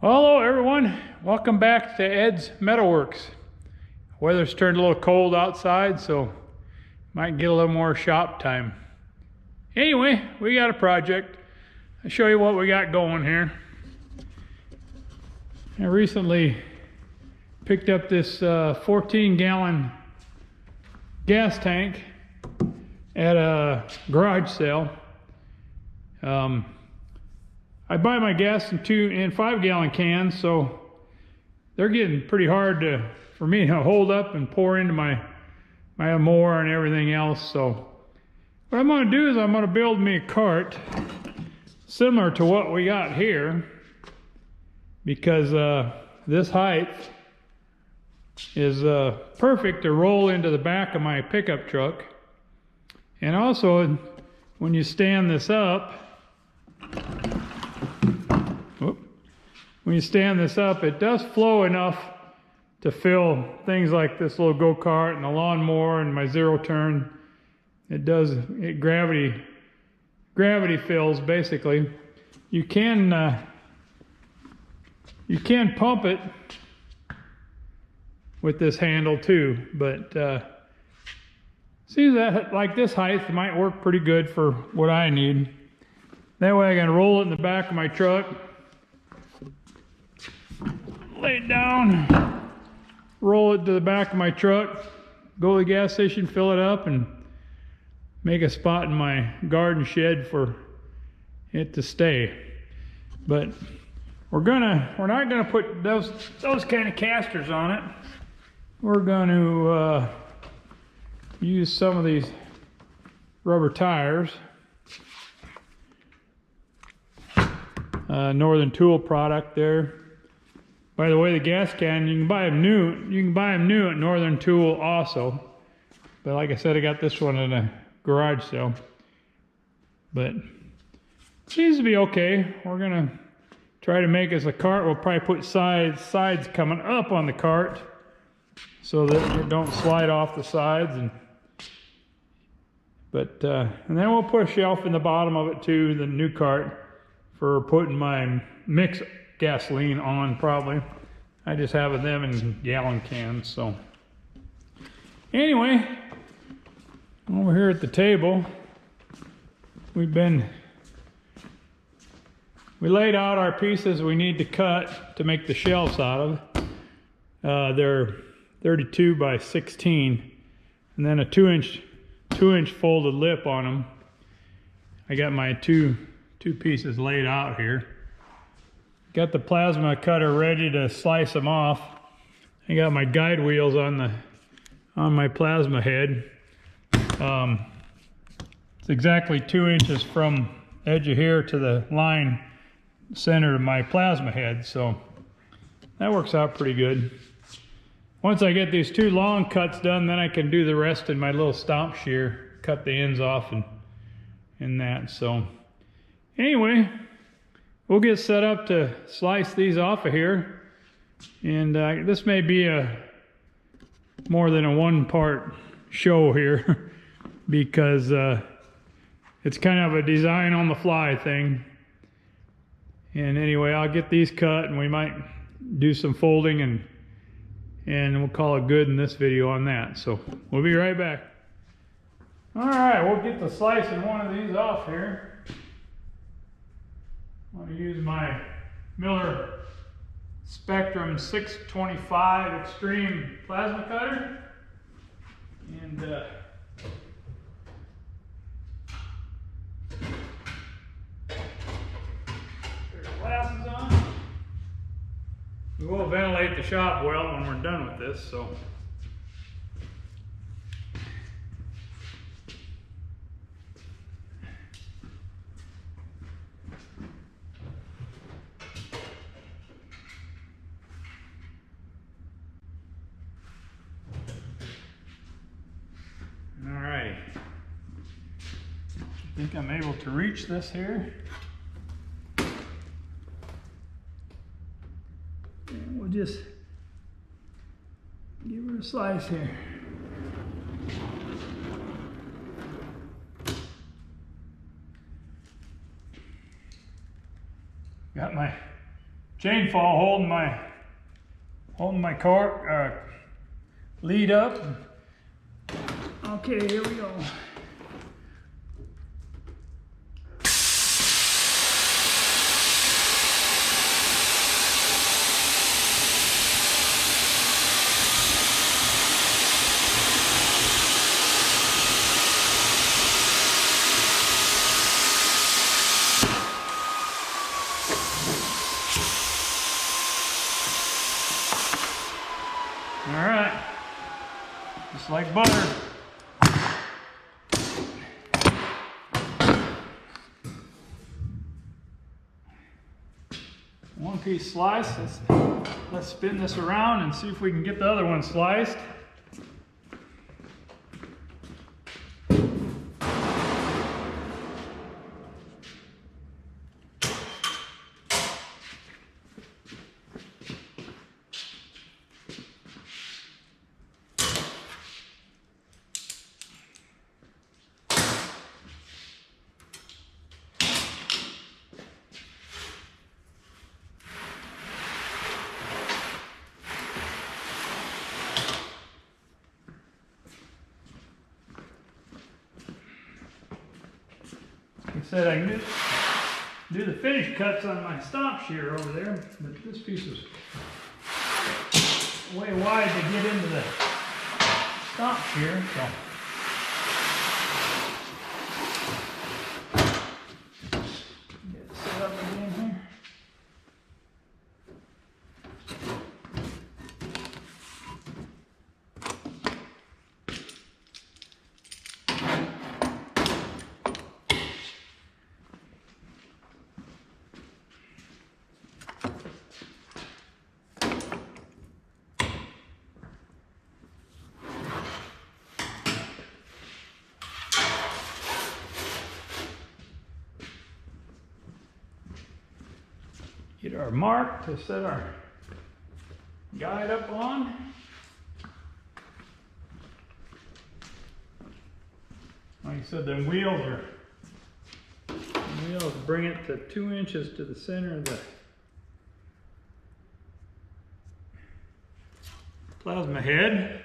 Hello everyone, welcome back to Ed's Metalworks. Weather's turned a little cold outside, so might get a little more shop time. Anyway, we got a project. I'll show you what we got going here. I recently picked up this 14-gallon gas tank at a garage sale. I buy my gas in 2 and 5-gallon cans, so they're getting pretty hard for me to hold up and pour into my mower and everything else. So what I'm going to do is I'm going to build me a cart similar to what we got here, because this height is perfect to roll into the back of my pickup truck. And also, when you stand this up, it does flow enough to fill things like this little go-kart and the lawnmower and my zero turn. It gravity fills basically. You can pump it with this handle too, but seems that like this height might work pretty good for what I need. That way I can roll it in the back of my truck, lay it down, roll it to the back of my truck, go to the gas station, fill it up, and make a spot in my garden shed for it to stay. But we're not gonna put those kind of casters on it. We're going to use some of these rubber tires. Northern Tool product there. By the way, the gas can, you can buy them new at Northern Tool also. But like I said, I got this one in a garage sale. But it seems to be okay. We're gonna try to make us a cart. We'll probably put sides coming up on the cart so that it don't slide off the sides. And then we'll put a shelf in the bottom of it too, the new cart, for putting my mixed gasoline on probably. I just have them in gallon cans. So anyway, over here at the table, we laid out our pieces we need to cut to make the shelves out of. They're 32 by 16, and then a 2-inch folded lip on them. I got my two pieces laid out here. Got the plasma cutter ready to slice them off. I got my guide wheels on my plasma head. It's exactly 2 inches from edge of here to the line center of my plasma head, so that works out pretty good. Once I get these 2 long cuts done, then I can do the rest in my little stomp shear, cut the ends off and that. So anyway, we'll get set up to slice these off of here. And this may be more than a 1-part show here because it's kind of a design on the fly thing. And anyway, I'll get these cut and we might do some folding and we'll call it good in this video on that. So we'll be right back. All right, we'll get the slicing one of these off here. I'm going to use my Miller Spectrum 625 Extreme plasma cutter. And put your glasses on. We will ventilate the shop well when we're done with this, so. Alrighty. I think I'm able to reach this here. And we'll just give her a slice here. Got my chain fall holding my cord lead up. Okay, here we go. All right, just like butter. One piece sliced. Let's spin this around and see if we can get the other one sliced. I said I can do the finish cuts on my stomp shear over there, but this piece is way wide to get into the stomp shear, so. Get it set up again here. Get our mark to set our guide up on. Like I said, them wheels bring it to 2 inches to the center of the plasma head.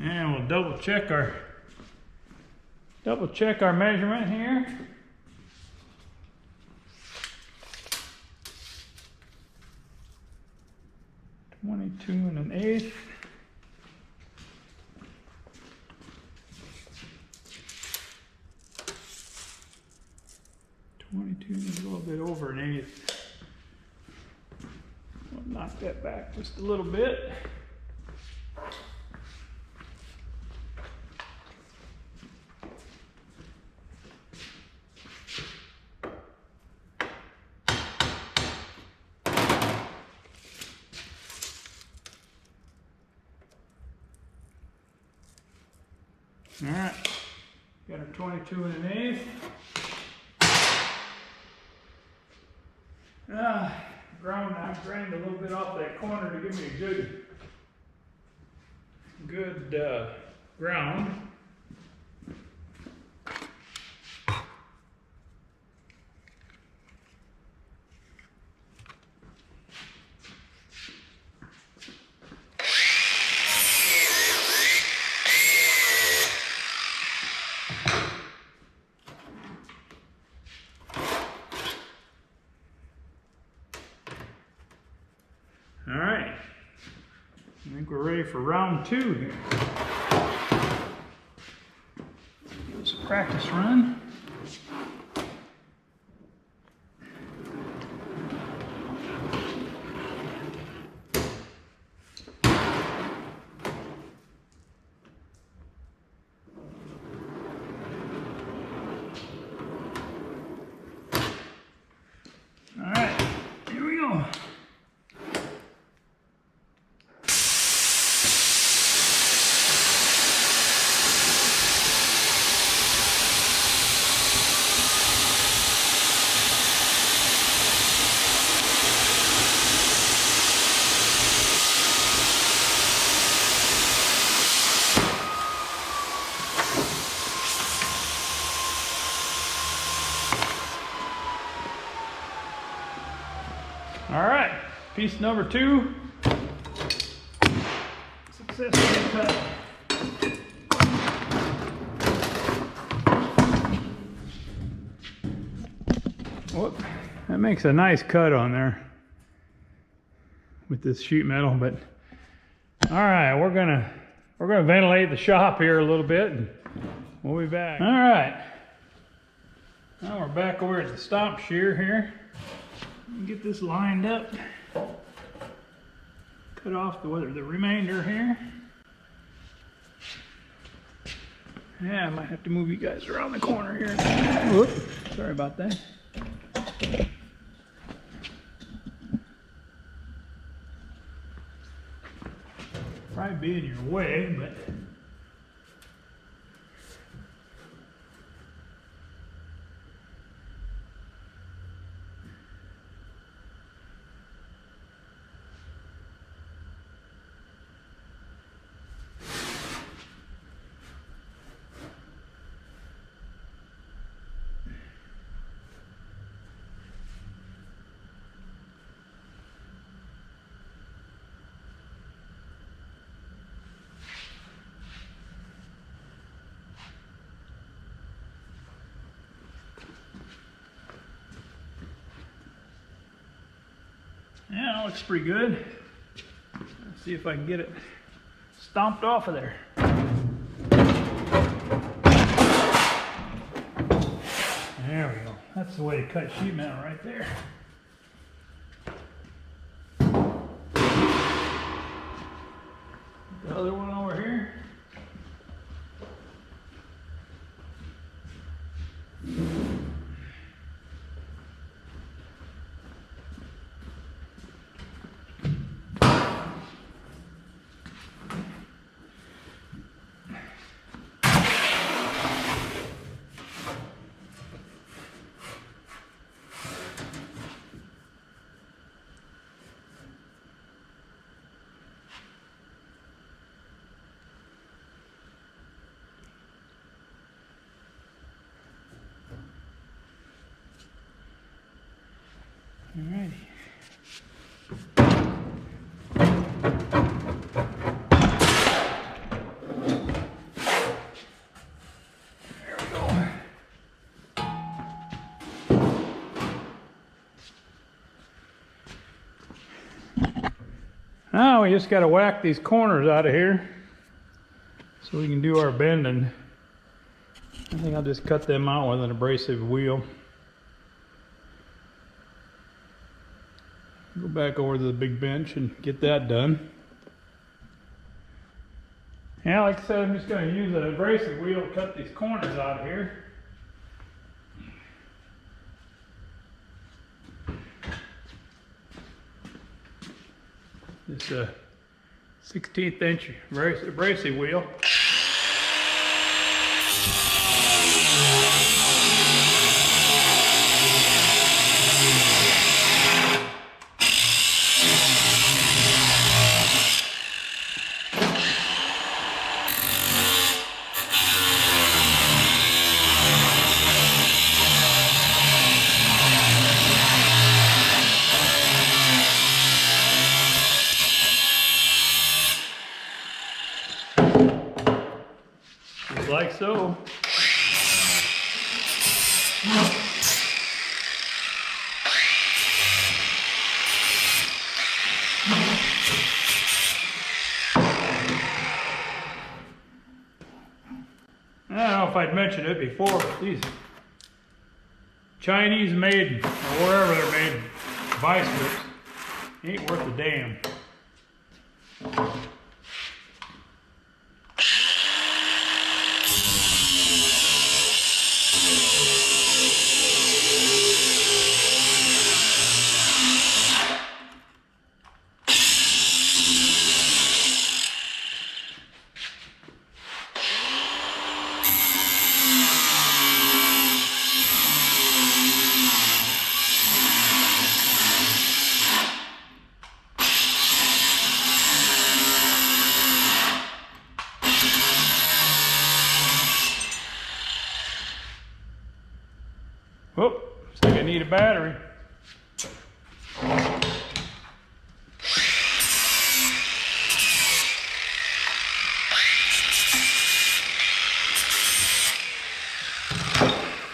And we'll double check our measurement here. (22 1/8). Is a little bit over 1/8. We'll knock that back just a little bit. All right, got our 22 1/8. I ground a little bit off that corner to give me a good ground. All right, I think we're ready for round 2 here. practice run. All right, here we go. All right, piece number 2. Successfully cut. Whoop, that makes a nice cut on there with this sheet metal, but all right, we're gonna ventilate the shop here a little bit and we'll be back. All right, now we're back over at the stomp shear here. Get this lined up. Cut off the remainder here. Yeah, I might have to move you guys around the corner here. Whoop, sorry about that. Probably be in your way, but yeah, it looks pretty good. Let's see if I can get it stomped off of there. There we go. That's the way to cut sheet metal right there. The other one over here. Alrighty. There we go. Now we just got to whack these corners out of here so we can do our bending. I think I'll just cut them out with an abrasive wheel. Go back over to the big bench and get that done. Yeah, like I said, I'm just going to use an abrasive wheel to cut these corners out of here. This 1/16 inch abrasive wheel. Like so. Now know if I'd mentioned it before, but these Chinese made, or wherever they're made, vice grips ain't worth a damn. Whoop, looks like I need a battery.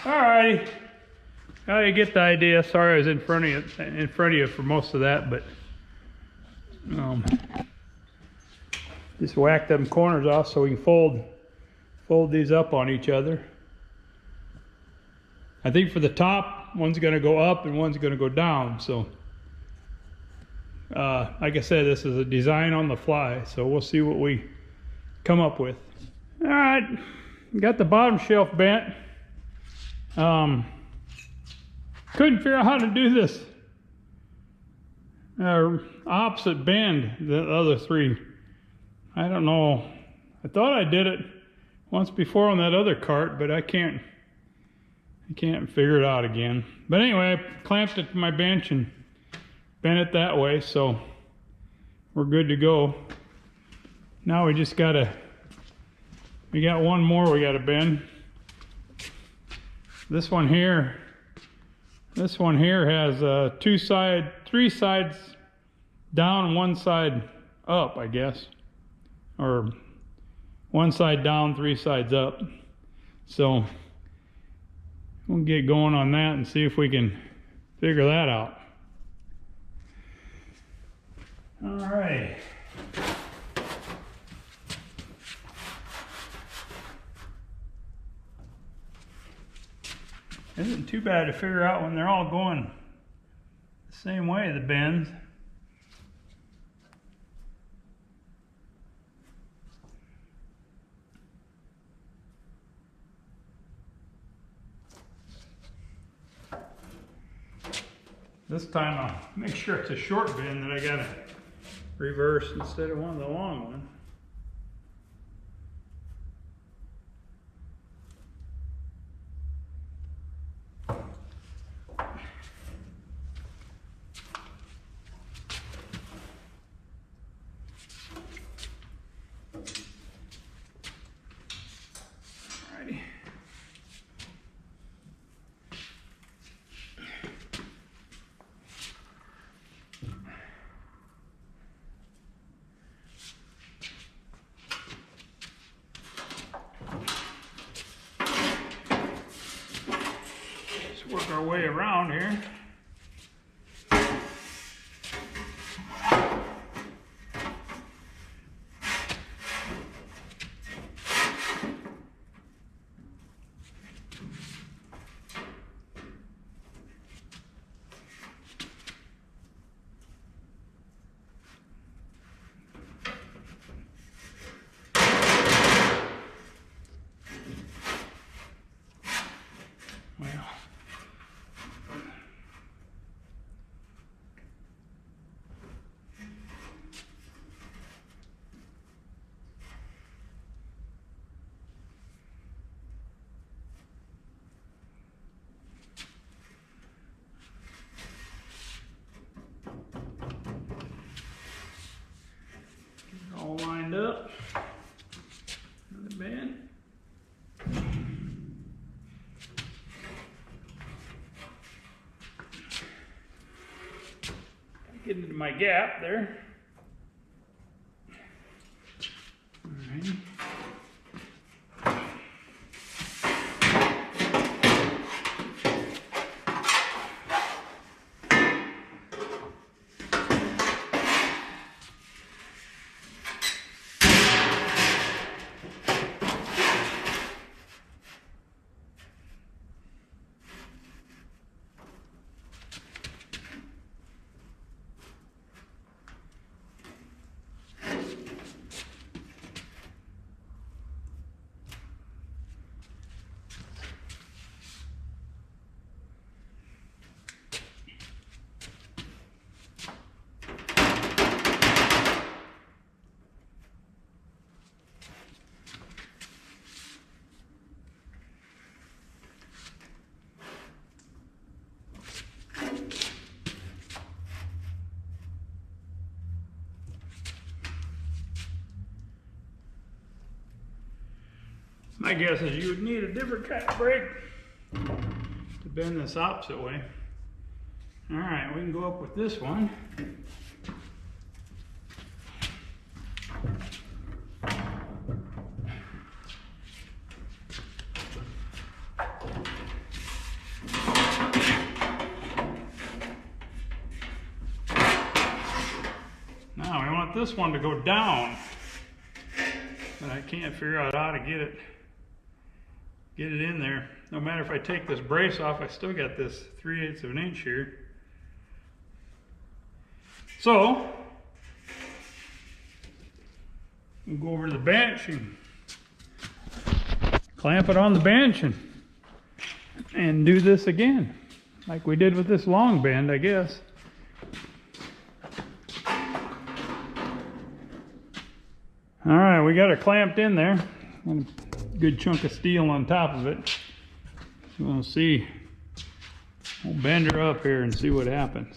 Alrighty, now you get the idea. Sorry I was in front of you for most of that, but just whack them corners off so we can fold these up on each other. I think for the top, one's going to go up and one's going to go down. So, like I said, this is a design on the fly. So we'll see what we come up with. All right, got the bottom shelf bent. Couldn't figure out how to do this opposite bend, the other three. I don't know. I thought I did it once before on that other cart, but I can't figure it out again. But anyway, I clamped it to my bench and bent it that way, so we're good to go. Now we just gotta, we got one more we gotta bend. This one here has three sides down and one side up, I guess. Or one side down, three sides up. So we'll get going on that and see if we can figure that out. All right. Isn't too bad to figure out when they're all going the same way, the bends. This time I'll make sure it's a short bend that I gotta reverse instead of one of the long ones. Alrighty. Work our way around here. Well, all lined up. Another bend. Get into my gap there. Alrighty. guess is you would need a different kind of brake to bend this opposite way. All right, we can go up with this one. Now we want this one to go down, but I can't figure out how to get it in there. No matter if I take this brace off, I still got this 3/8 of an inch here. So we'll go over to the bench and clamp it on the bench and do this again, like we did with this long bend, I guess. All right, we got it clamped in there, and a good chunk of steel on top of it. So we'll see. We'll bend her up here and see what happens.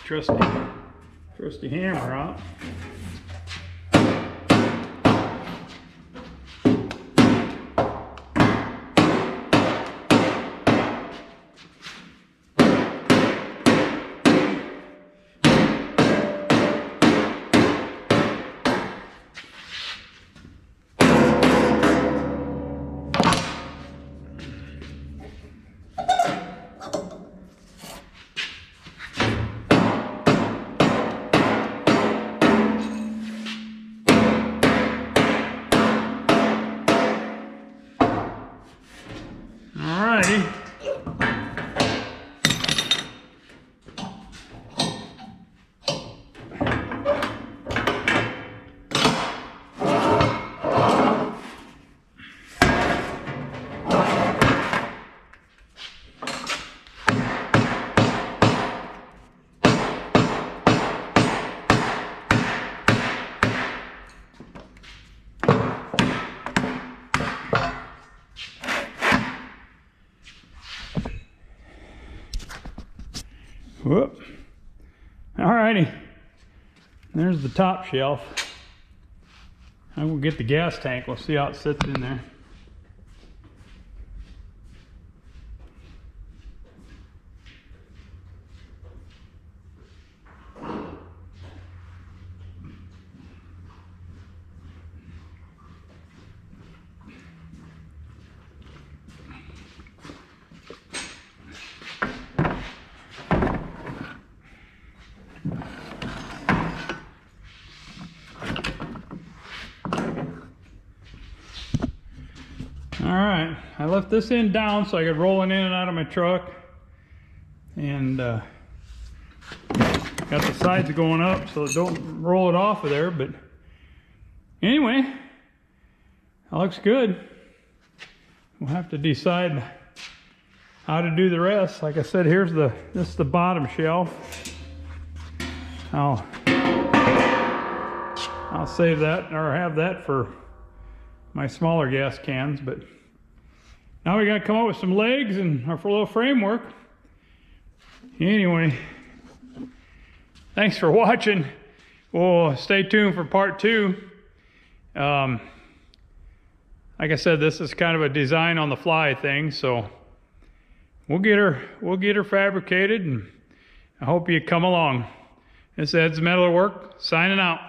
Trusty hammer out. Alrighty. Whoop. Alrighty. There's the top shelf. I will get the gas tank. We'll see how it sits in there. Alright, I left this end down so I could roll it in and out of my truck. And got the sides going up so don't roll it off of there. But anyway, that looks good. We'll have to decide how to do the rest. Like I said, this is the bottom shelf. I'll save that or have that for my smaller gas cans. But now we got to come up with some legs and our little framework. Anyway, thanks for watching. We'll stay tuned for part 2. Like I said, this is kind of a design on the fly thing, so we'll get her fabricated, and I hope you come along. This is Ed's Metalwork signing out.